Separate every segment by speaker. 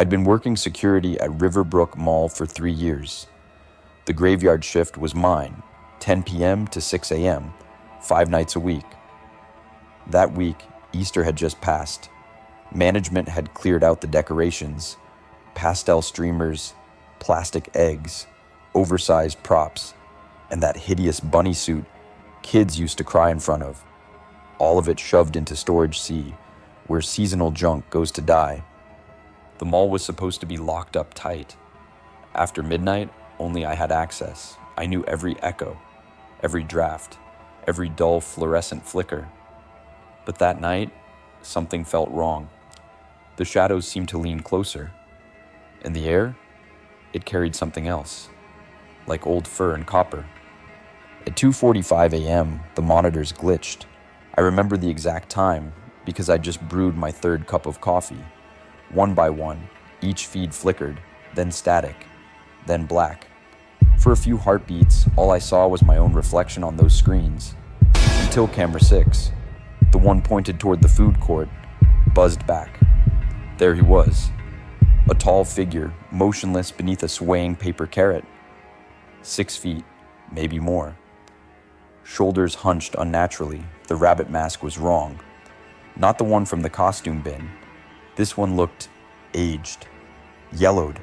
Speaker 1: I'd been working security at Riverbrook Mall for 3 years. The graveyard shift was mine, 10 p.m. to 6 a.m., 5 nights a week. That week, Easter had just passed. Management had cleared out the decorations, pastel streamers, plastic eggs, oversized props, and that hideous bunny suit kids used to cry in front of. All of it shoved into Storage C, where seasonal junk goes to die. The mall was supposed to be locked up tight. After midnight, only I had access. I knew every echo, every draft, every dull fluorescent flicker. But that night, something felt wrong. The shadows seemed to lean closer. In the air, it carried something else, like old fur and copper. At 2:45 a.m., the monitors glitched. I remember the exact time because I'd just brewed my third cup of coffee. One by one, each feed flickered, then static, then black. For a few heartbeats, all I saw was my own reflection on those screens. Until camera 6, the one pointed toward the food court, buzzed back. There he was, a tall figure, motionless beneath a swaying paper carrot. 6 feet, maybe more. Shoulders hunched unnaturally. The rabbit mask was wrong. Not the one from the costume bin. This one looked aged, yellowed,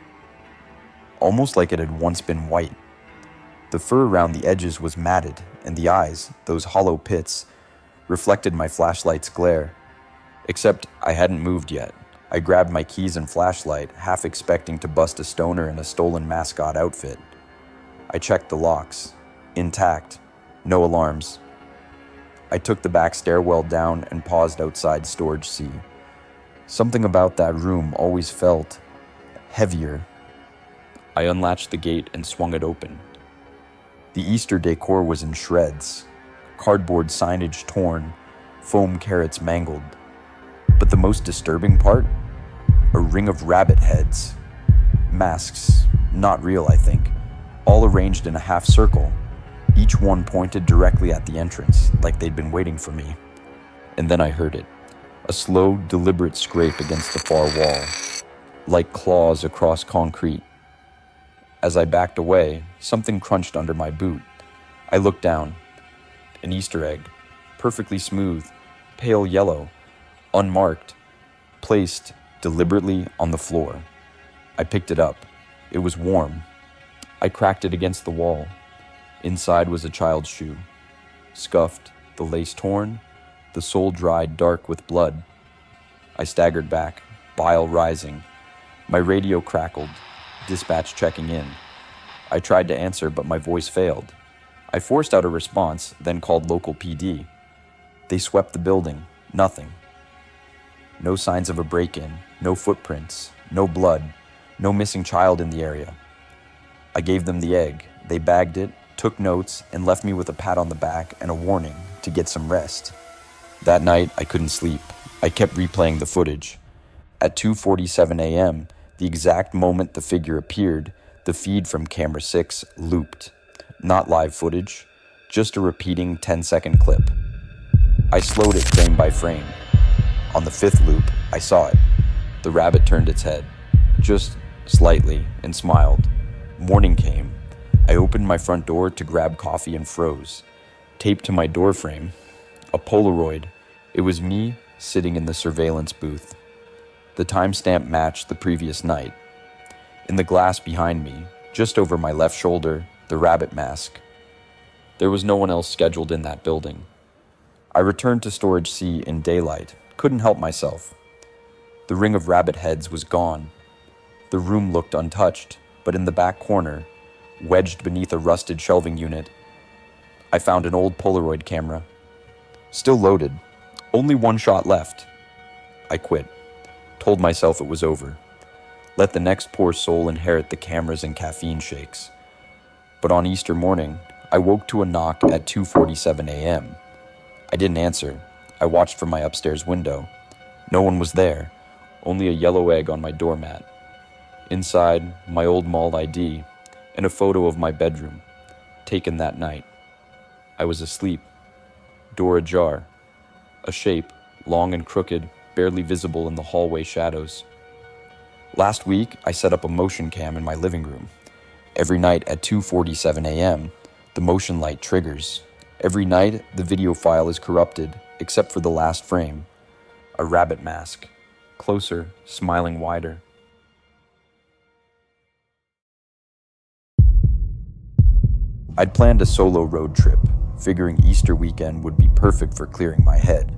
Speaker 1: almost like it had once been white. The fur around the edges was matted, and the eyes, those hollow pits, reflected my flashlight's glare. Except I hadn't moved yet. I grabbed my keys and flashlight, half expecting to bust a stoner in a stolen mascot outfit. I checked the locks. Intact. No alarms. I took the back stairwell down and paused outside Storage C. Something about that room always felt heavier. I unlatched the gate and swung it open. The Easter decor was in shreds, cardboard signage torn, foam carrots mangled. But the most disturbing part? A ring of rabbit heads. Masks, not real, I think, all arranged in a half circle. Each one pointed directly at the entrance, like they'd been waiting for me. And then I heard it. A slow, deliberate scrape against the far wall, like claws across concrete. As I backed away, something crunched under my boot. I looked down. An Easter egg, perfectly smooth, pale yellow, unmarked, placed deliberately on the floor. I picked it up. It was warm. I cracked it against the wall. Inside was a child's shoe. Scuffed, the lace torn, the sole dried dark with blood. I staggered back, bile rising. My radio crackled, dispatch checking in. I tried to answer, but my voice failed. I forced out a response, then called local PD. They swept the building. Nothing. No signs of a break-in, no footprints, no blood, no missing child in the area. I gave them the egg. They bagged it, took notes, and left me with a pat on the back and a warning to get some rest. That night, I couldn't sleep. I kept replaying the footage. At 2:47 a.m., the exact moment the figure appeared, the feed from camera 6 looped. Not live footage, just a repeating 10-second clip. I slowed it frame by frame. On the 5th loop, I saw it. The rabbit turned its head, just slightly, and smiled. Morning came. I opened my front door to grab coffee and froze. Taped to my door frame, a Polaroid. It was me sitting in the surveillance booth. The timestamp matched the previous night. In the glass behind me, just over my left shoulder, the rabbit mask. There was no one else scheduled in that building. I returned to Storage C in daylight. Couldn't help myself. The ring of rabbit heads was gone. The room looked untouched, but in the back corner, wedged beneath a rusted shelving unit, I found an old Polaroid camera. Still loaded. Only one shot left. I quit. Told myself it was over. Let the next poor soul inherit the cameras and caffeine shakes. But on Easter morning, I woke to a knock at 2:47 a.m. I didn't answer. I watched from my upstairs window. No one was there, only a yellow egg on my doormat. Inside, my old mall ID and a photo of my bedroom, taken that night. I was asleep, door ajar, a shape, long and crooked, barely visible in the hallway shadows. Last week, I set up a motion cam in my living room. Every night at 2:47 a.m., the motion light triggers. Every night, the video file is corrupted, except for the last frame. A rabbit mask. Closer, smiling wider. I'd planned a solo road trip, figuring Easter weekend would be perfect for clearing my head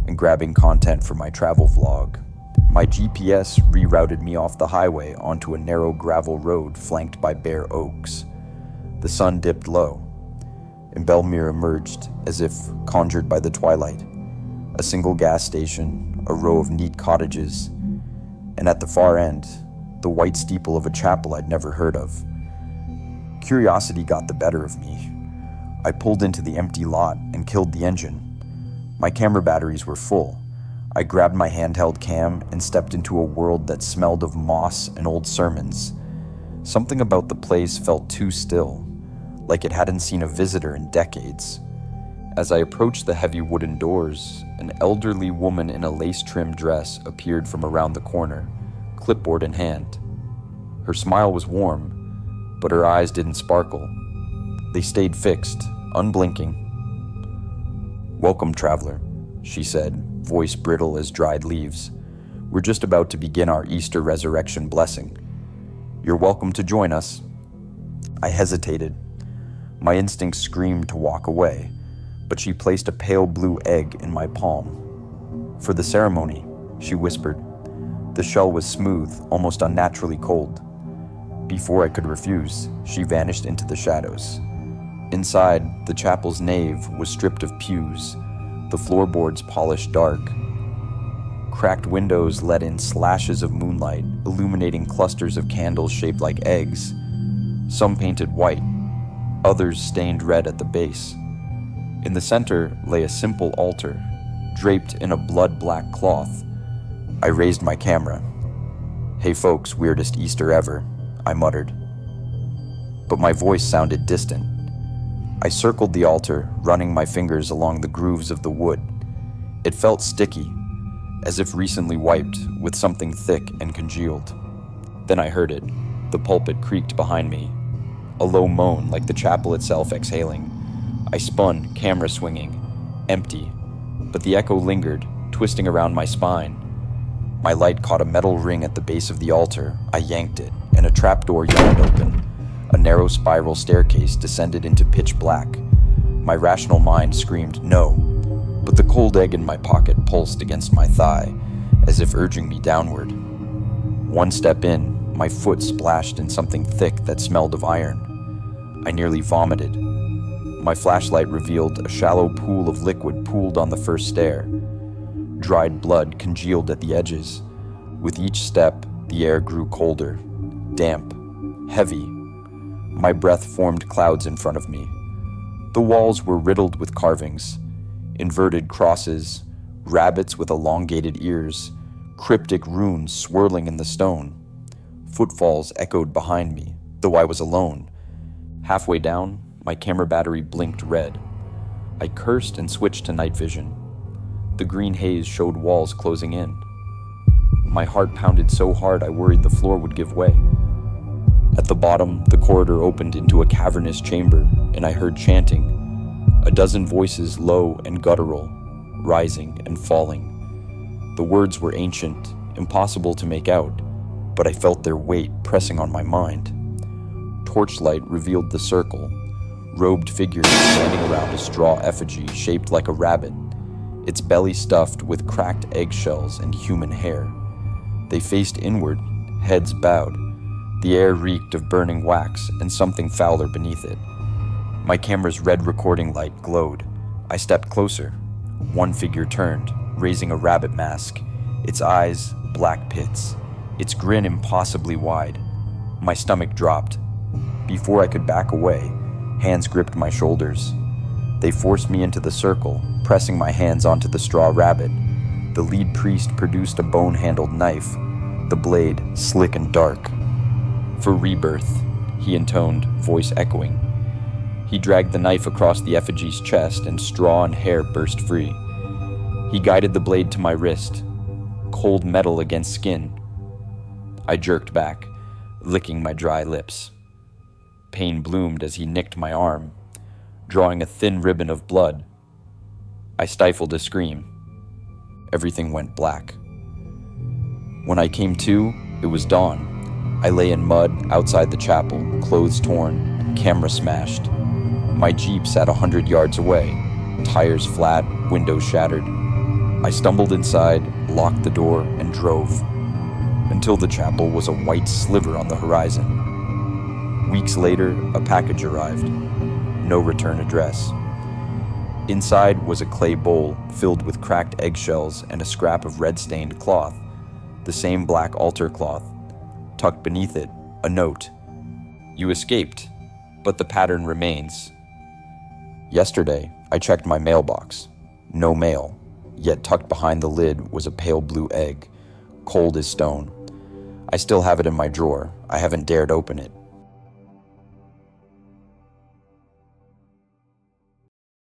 Speaker 1: and grabbing content for my travel vlog. My GPS rerouted me off the highway onto a narrow gravel road flanked by bare oaks. The sun dipped low, and Belmere emerged as if conjured by the twilight. A single gas station, a row of neat cottages, and at the far end, the white steeple of a chapel I'd never heard of. Curiosity got the better of me. I pulled into the empty lot and killed the engine. My camera batteries were full. I grabbed my handheld cam and stepped into a world that smelled of moss and old sermons. Something about the place felt too still, like it hadn't seen a visitor in decades. As I approached the heavy wooden doors, an elderly woman in a lace-trimmed dress appeared from around the corner, clipboard in hand. Her smile was warm, but her eyes didn't sparkle. They stayed fixed, unblinking. "Welcome, traveler," she said, voice brittle as dried leaves. "We're just about to begin our Easter resurrection blessing. You're welcome to join us." I hesitated. My instincts screamed to walk away, but she placed a pale blue egg in my palm. "For the ceremony," she whispered. The shell was smooth, almost unnaturally cold. Before I could refuse, she vanished into the shadows. Inside, the chapel's nave was stripped of pews, the floorboards polished dark. Cracked windows let in slashes of moonlight, illuminating clusters of candles shaped like eggs. Some painted white, others stained red at the base. In the center lay a simple altar, draped in a blood-black cloth. I raised my camera. "Hey folks, weirdest Easter ever," I muttered. But my voice sounded distant. I circled the altar, running my fingers along the grooves of the wood. It felt sticky, as if recently wiped with something thick and congealed. Then I heard it. The pulpit creaked behind me, a low moan like the chapel itself exhaling. I spun, camera swinging, empty, but the echo lingered, twisting around my spine. My light caught a metal ring at the base of the altar. I yanked it, and a trapdoor yawned open. A narrow spiral staircase descended into pitch black. My rational mind screamed no, but the cold egg in my pocket pulsed against my thigh, as if urging me downward. One step in, my foot splashed in something thick that smelled of iron. I nearly vomited. My flashlight revealed a shallow pool of liquid pooled on the first stair. Dried blood congealed at the edges. With each step, the air grew colder, damp, heavy. My breath formed clouds in front of me. The walls were riddled with carvings, inverted crosses, rabbits with elongated ears, cryptic runes swirling in the stone. Footfalls echoed behind me, though I was alone. Halfway down, my camera battery blinked red. I cursed and switched to night vision. The green haze showed walls closing in. My heart pounded so hard I worried the floor would give way. At the bottom, the corridor opened into a cavernous chamber, and I heard chanting. A dozen voices, low and guttural, rising and falling. The words were ancient, impossible to make out, but I felt their weight pressing on my mind. Torchlight revealed the circle, robed figures standing around a straw effigy shaped like a rabbit, its belly stuffed with cracked eggshells and human hair. They faced inward, heads bowed. The air reeked of burning wax and something fouler beneath it. My camera's red recording light glowed. I stepped closer. One figure turned, raising a rabbit mask, its eyes black pits, its grin impossibly wide. My stomach dropped. Before I could back away, hands gripped my shoulders. They forced me into the circle, pressing my hands onto the straw rabbit. The lead priest produced a bone-handled knife, the blade slick and dark. "For rebirth," he intoned, voice echoing. He dragged the knife across the effigy's chest, and straw and hair burst free. He guided the blade to my wrist, cold metal against skin. I jerked back, licking my dry lips. Pain bloomed as he nicked my arm, drawing a thin ribbon of blood. I stifled a scream. Everything went black. When I came to, it was dawn. I lay in mud outside the chapel, clothes torn, camera smashed. My Jeep sat 100 yards away, tires flat, windows shattered. I stumbled inside, locked the door, and drove, until the chapel was a white sliver on the horizon. Weeks later, a package arrived. No return address. Inside was a clay bowl filled with cracked eggshells and a scrap of red-stained cloth, the same black altar cloth. Tucked beneath it, a note. You escaped, but the pattern remains. Yesterday, I checked my mailbox. No mail, yet tucked behind the lid was a pale blue egg, cold as stone. I still have it in my drawer. I haven't dared open it.